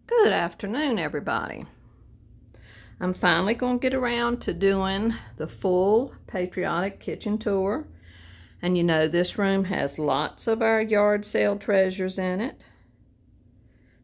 Good afternoon, everybody. I'm finally going to get around to doing the full Patriotic Kitchen tour. And you know, this room has lots of our yard sale treasures in it.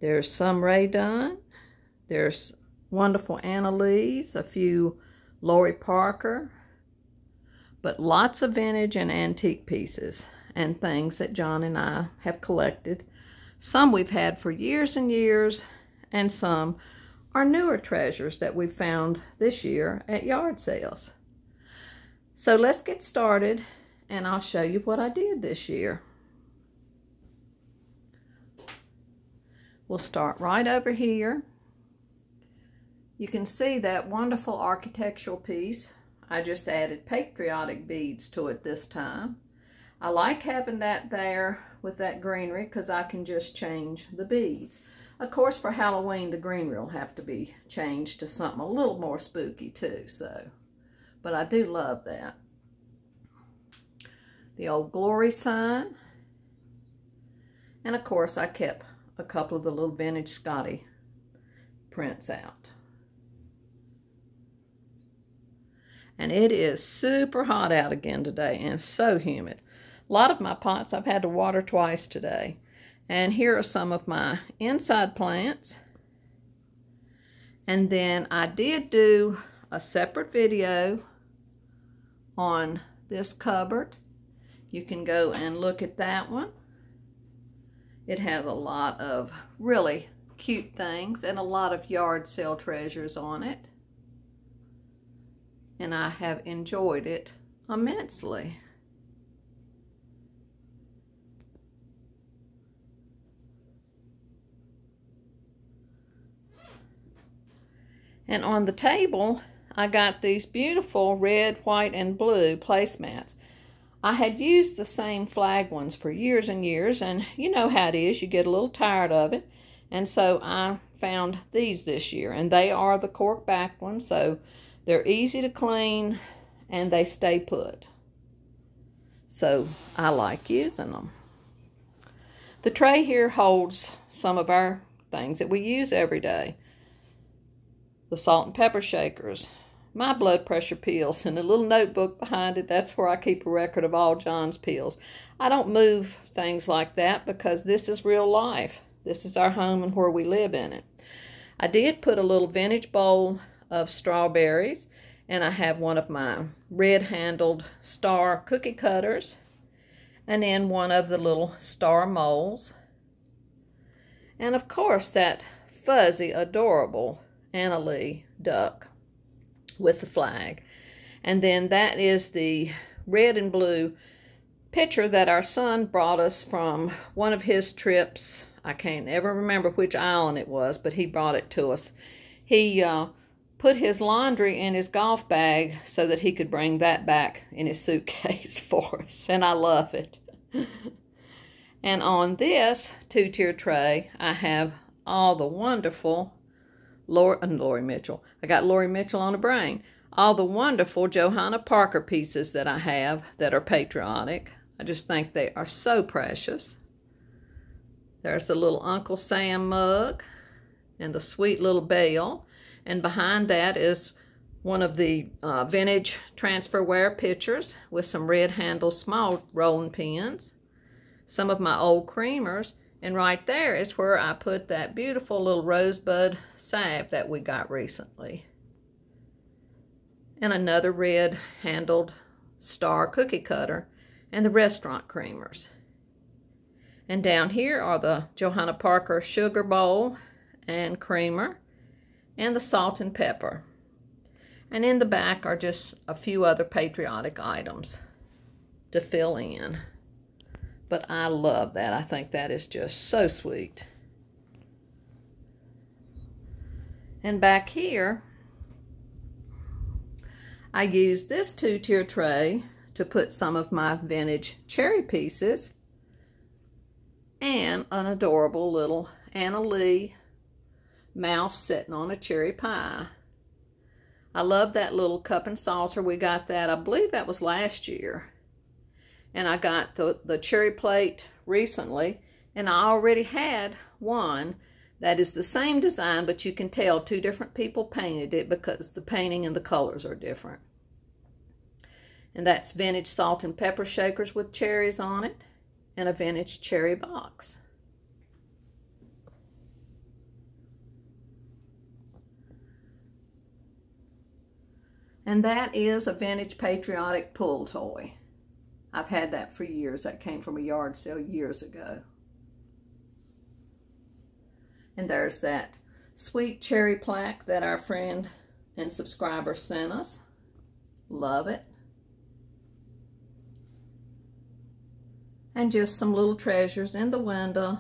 There's some Dunn. There's wonderful Anna Lee's, a few Lori Parker, but lots of vintage and antique pieces and things that John and I have collected. Some we've had for years and years, and some are newer treasures that we found this year at yard sales. So let's get started, and I'll show you what I did this year. We'll start right over here. You can see that wonderful architectural piece. I just added patriotic beads to it this time. I like having that there with that greenery because I can just change the beads. Of course, for Halloween, the greenery will have to be changed to something a little more spooky too, but I do love that. The old glory sign. And of course, I kept a couple of the little vintage Scotty prints out. And it is super hot out again today and so humid. A lot of my pots I've had to water twice today. And here are some of my inside plants. And then I did do a separate video on this cupboard. You can go and look at that one. It has a lot of really cute things and a lot of yard sale treasures on it. And I have enjoyed it immensely. And on the table, I got these beautiful red, white, and blue placemats. I had used the same flag ones for years and years, and you know how it is, you get a little tired of it. And so I found these this year, and they are the cork back ones, so they're easy to clean, and they stay put. So I like using them. The tray here holds some of our things that we use every day. The salt and pepper shakers, my blood pressure pills, and a little notebook behind it. That's where I keep a record of all John's pills. I don't move things like that because this is real life. This is our home and where we live in it. I did put a little vintage bowl of strawberries, and I have one of my red-handled star cookie cutters, and then one of the little star molds, and of course that fuzzy, adorable Anna Lee duck with the flag. And then that is the red and blue picture that our son brought us from one of his trips. I can't ever remember which island it was, but he brought it to us. He put his laundry in his golf bag so that he could bring that back in his suitcase for us, and I love it. And on this two-tier tray, I have all the wonderful Lori Mitchell. I got Lori Mitchell on the brain. All the wonderful Johanna Parker pieces that I have that are patriotic. I just think they are so precious. There's the little Uncle Sam mug and the sweet little bell. And behind that is one of the vintage transferware pitchers with some red handle small rolling pins. Some of my old creamers. And right there is where I put that beautiful little rosebud salve that we got recently. And another red handled star cookie cutter and the restaurant creamers. And down here are the Johanna Parker sugar bowl and creamer and the salt and pepper. And in the back are just a few other patriotic items to fill in. But I love that. I think that is just so sweet. And back here, I used this two-tier tray to put some of my vintage cherry pieces and an adorable little Anna Lee mouse sitting on a cherry pie. I love that little cup and saucer. We got that, I believe that was last year. And I got the cherry plate recently, and I already had one That is the same design, but you can tell two different people painted it because the painting and the colors are different. And that's vintage salt and pepper shakers with cherries on it, and a vintage cherry box. And that is a vintage patriotic pull toy. I've had that for years. That came from a yard sale years ago. And there's that sweet cherry plaque that our friend and subscriber sent us. Love it. And just some little treasures in the window.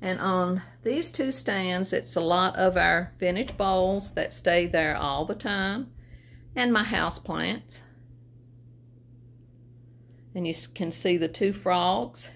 And on these two stands, it's a lot of our vintage bowls that stay there all the time, and my house plants. And you can see the two frogs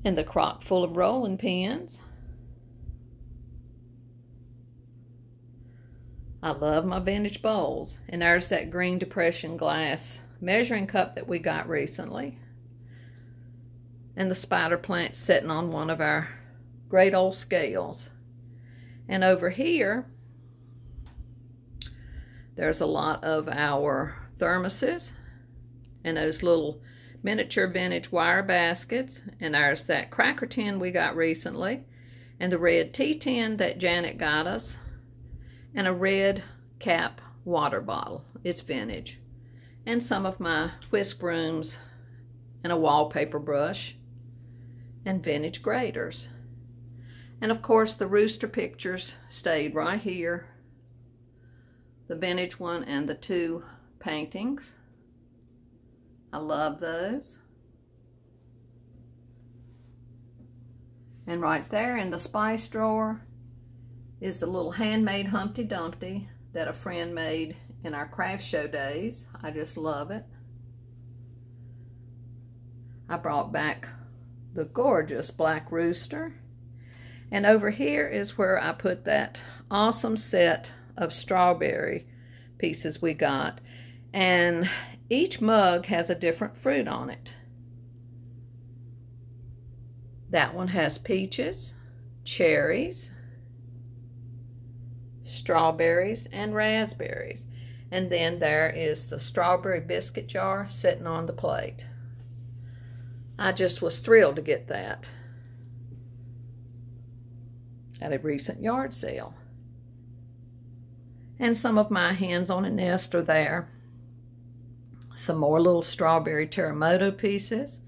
and the crock full of rolling pins. I love my vintage bowls. And there's that green depression glass measuring cup that we got recently. And the spider plant sitting on one of our great old scales. And over here, there's a lot of our thermoses and those little miniature vintage wire baskets. And there's that cracker tin we got recently, and the red tea tin that Janet got us, and a red cap water bottle. It's vintage. And some of my whisk brooms, and a wallpaper brush, and vintage graters. And of course the rooster pictures stayed right here. The vintage one and the two paintings. I love those. And right there in the spice drawer is the little handmade Humpty Dumpty that a friend made in our craft show days. I just love it. I brought back the gorgeous black rooster. And over here is where I put that awesome set of strawberry pieces we got. And each mug has a different fruit on it. That one has peaches, cherries, strawberries, and raspberries. And then there is the strawberry biscuit jar sitting on the plate. I just was thrilled to get that at a recent yard sale. And some of my hens on a nest are there. Some more little strawberry terremoto pieces,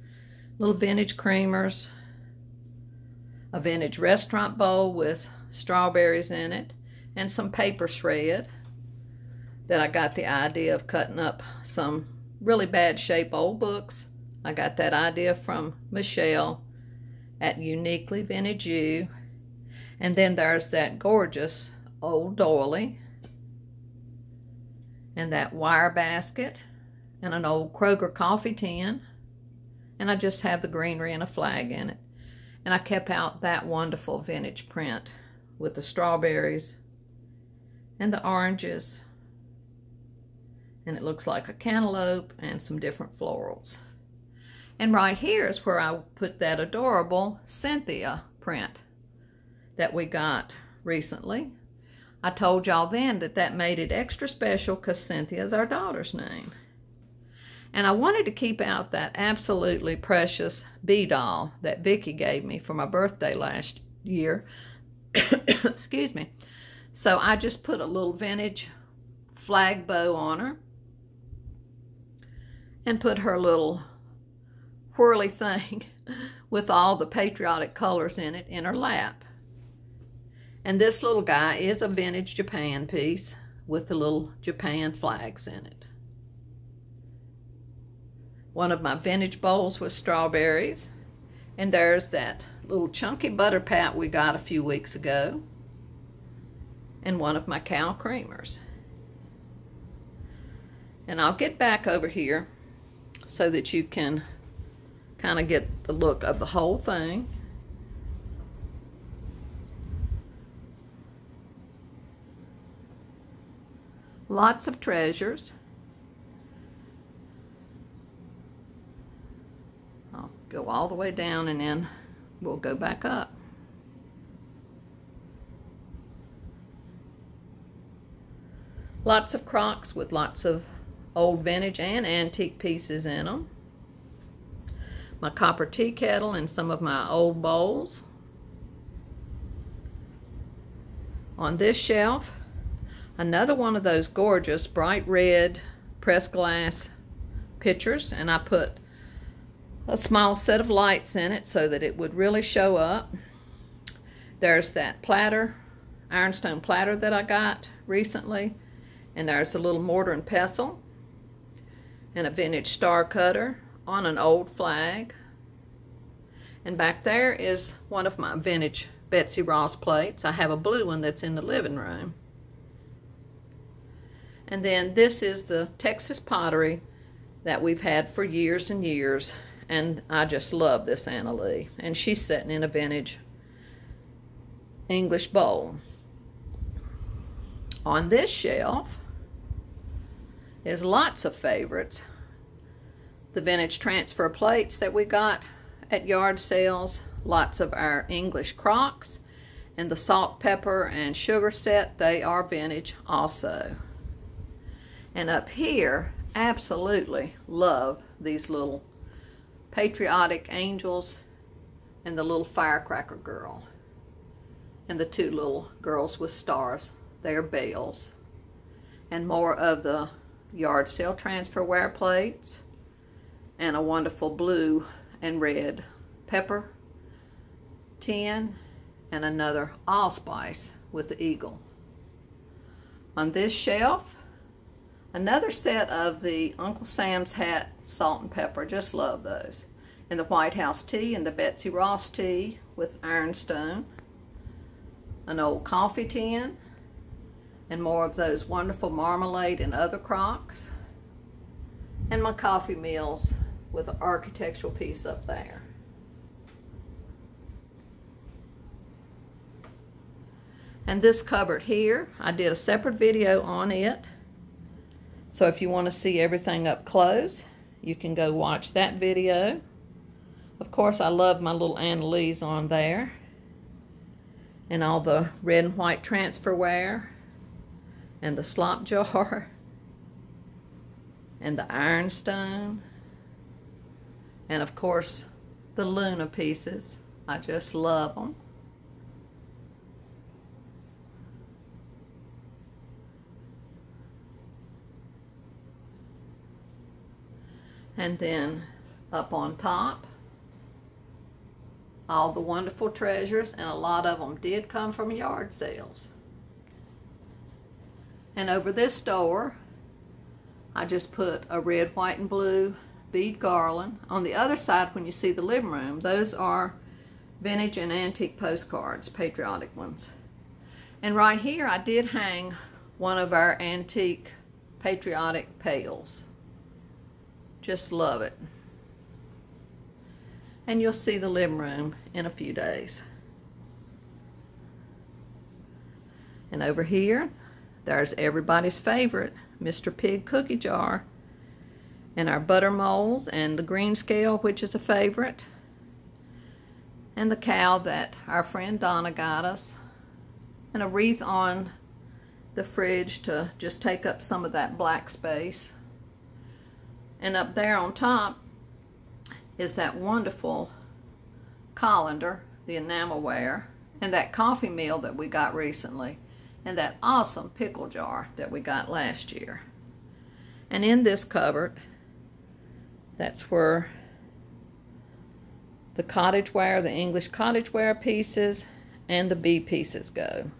little vintage creamers, a vintage restaurant bowl with strawberries in it, and some paper shred that I got the idea of cutting up some really bad shape old books. I got that idea from Michelle at Uniquely Vintage You. And then there's that gorgeous old doily, and that wire basket, and an old Kroger coffee tin. And I just have the greenery and a flag in it. And I kept out that wonderful vintage print with the strawberries and the oranges. And it looks like a cantaloupe and some different florals. And right here is where I put that adorable Cynthia print that we got recently. I told y'all then that that made it extra special because Cynthia is our daughter's name. And I wanted to keep out that absolutely precious bee doll that Vicki gave me for my birthday last year. Excuse me. So I just put a little vintage flag bow on her and put her little whirly thing with all the patriotic colors in it in her lap. And this little guy is a vintage Japan piece with the little Japan flags in it. One of my vintage bowls with strawberries. And there's that little chunky butter pat we got a few weeks ago. And one of my cow creamers. And I'll get back over here so that you can kind of get the look of the whole thing. Lots of treasures. I'll go all the way down and then we'll go back up. Lots of crocks with lots of old vintage and antique pieces in them. My copper tea kettle and some of my old bowls. On this shelf, another one of those gorgeous bright red pressed glass pitchers, and I put a small set of lights in it so that it would really show up. There's that platter, ironstone platter that I got recently, and there's a little mortar and pestle and a vintage star cutter on an old flag. And back there is one of my vintage Betsy Ross plates. I have a blue one that's in the living room. And then this is the Texas pottery that we've had for years and years, and I just love this Anna Lee. And she's sitting in a vintage English bowl. On this shelf is lots of favorites. The vintage transfer plates that we got at yard sales, lots of our English crocks, and the salt, pepper, and sugar set, they are vintage also. And up here, absolutely love these little patriotic angels and the little firecracker girl and the two little girls with stars. They are bells. And more of the yard sale transferware plates, and a wonderful blue and red pepper tin, and another allspice with the eagle. On this shelf, another set of the Uncle Sam's hat salt and pepper. Just love those. And the White House tea and the Betsy Ross tea with ironstone. An old coffee tin, and more of those wonderful marmalade and other crocks. And my coffee meals with an architectural piece up there. And this cupboard here, I did a separate video on it. So if you want to see everything up close, you can go watch that video. Of course, I love my little Anna Lee's on there. And all the red and white transferware, and the slop jar, and the ironstone, and of course the Luna pieces. I just love them. And then up on top, all the wonderful treasures, and a lot of them did come from yard sales. And over this door, I just put a red, white, and blue bead garland. On the other side, when you see the living room, those are vintage and antique postcards, patriotic ones. And right here, I did hang one of our antique patriotic pails. Just love it. And you'll see the living room in a few days. And over here, there's everybody's favorite Mr. Pig cookie jar, and our butter molds, and the green scale, which is a favorite, and the cow that our friend Donna got us, and a wreath on the fridge to just take up some of that black space. And up there on top is that wonderful colander, the enamelware, and that coffee meal that we got recently, and that awesome pickle jar that we got last year. And in this cupboard, that's where the cottage ware, the English cottage ware pieces, and the bee pieces go.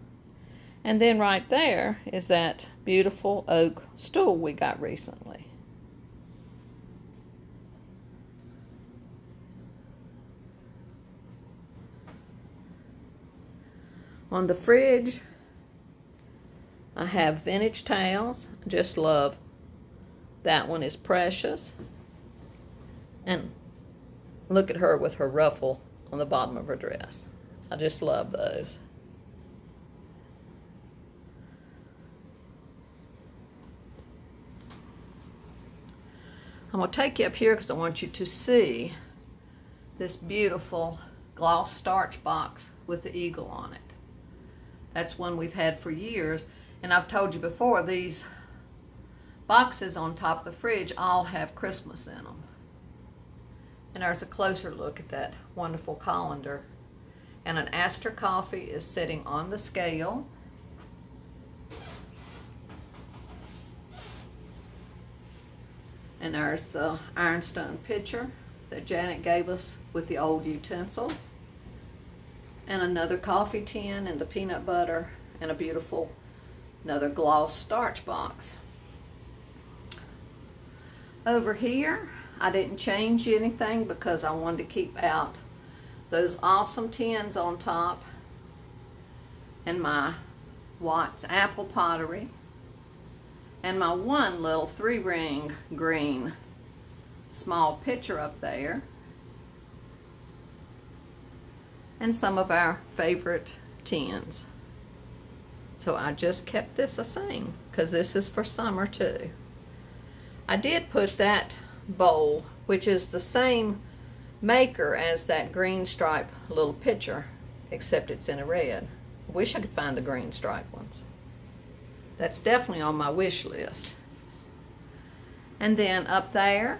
And then right there is that beautiful oak stool we got recently. On the fridge, I have vintage towels. I just love that one. Is precious. And look at her with her ruffle on the bottom of her dress. I just love those. I'm going to take you up here because I want you to see this beautiful gloss starch box with the eagle on it. That's one we've had for years, and I've told you before, these boxes on top of the fridge all have Christmas in them. And there's a closer look at that wonderful colander. And an Astor coffee is sitting on the scale. And there's the ironstone pitcher that Janet gave us with the old utensils. And another coffee tin and the peanut butter and a beautiful another gloss starch box. Over here, I didn't change anything because I wanted to keep out those awesome tins on top and my Watts apple pottery and my one little 3-ring green small pitcher up there, and some of our favorite tins. So I just kept this the same because this is for summer too. I did put that bowl, which is the same maker as that green stripe little pitcher, except it's in a red. I wish I could find the green stripe ones. That's definitely on my wish list. And then up there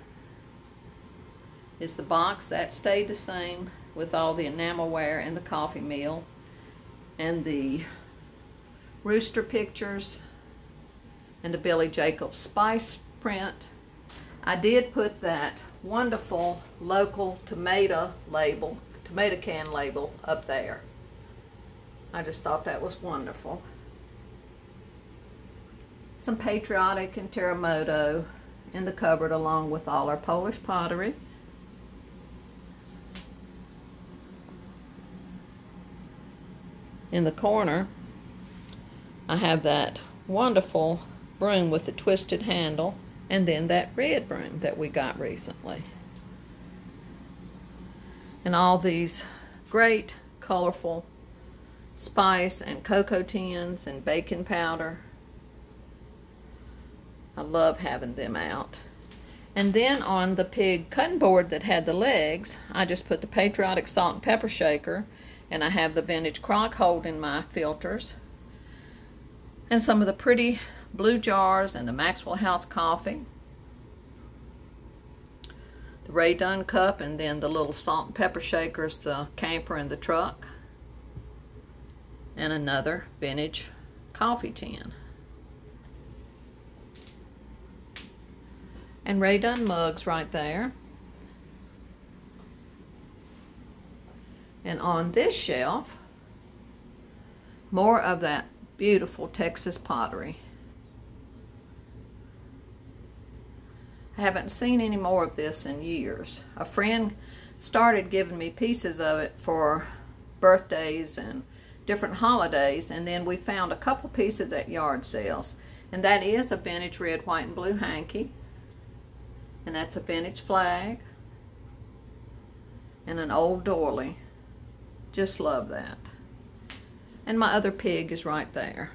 is the box that stayed the same with all the enamelware and the coffee meal and the rooster pictures and the Billy Jacobs spice print. I did put that wonderful local tomato can label up there. I just thought that was wonderful. Some patriotic and Terremoto in the cupboard along with all our Polish pottery. In the corner, I have that wonderful broom with the twisted handle, and then that red broom that we got recently. And all these great colorful spice and cocoa tins and baking powder. I love having them out. And then on the pig cutting board that had the legs, I just put the Patriotic salt and pepper shaker, and I have the vintage crock holding my filters, and some of the pretty blue jars and the Maxwell House coffee, the Ray Dunn cup, and then the little salt and pepper shakers, the camper and the truck, and another vintage coffee tin. And Ray Dunn mugs right there. And on this shelf, more of that beautiful Texas pottery. I haven't seen any more of this in years. A friend started giving me pieces of it for birthdays and different holidays, and then we found a couple pieces at yard sales. And that is a vintage red, white, and blue hanky. And that's a vintage flag. And an old doily. Just love that. And my other pig is right there.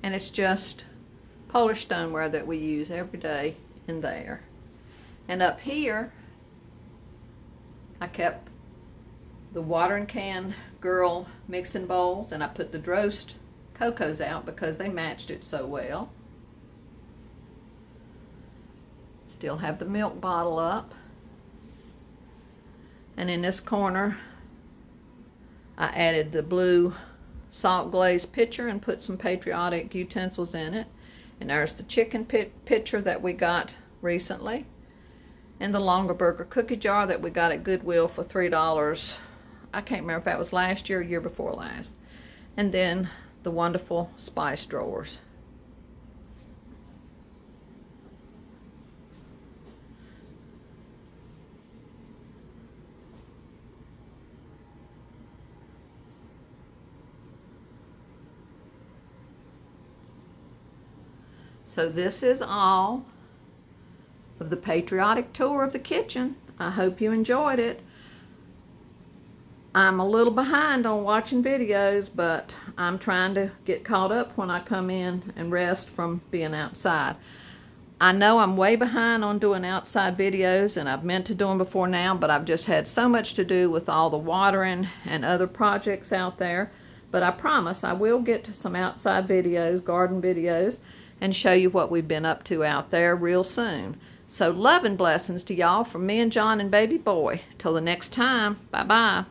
And it's just Polish stoneware that we use every day in there. And up here, I kept the watering can girl mixing bowls, and I put the Drost cocos out because they matched it so well. Still have the milk bottle up. And in this corner, I added the blue salt glazed pitcher and put some patriotic utensils in it. And there's the chicken pitcher that we got recently. And the Longaberger cookie jar that we got at Goodwill for $3. I can't remember if that was last year or year before last. And then the wonderful spice drawers. So this is all of the patriotic tour of the kitchen. I hope you enjoyed it. I'm a little behind on watching videos, but I'm trying to get caught up when I come in and rest from being outside. I know I'm way behind on doing outside videos, and I've meant to do them before now, but I've just had so much to do with all the watering and other projects out there. But I promise I will get to some outside videos, garden videos, and show you what we've been up to out there real soon. So love and blessings to y'all from me and John and baby boy. Till the next time, bye-bye.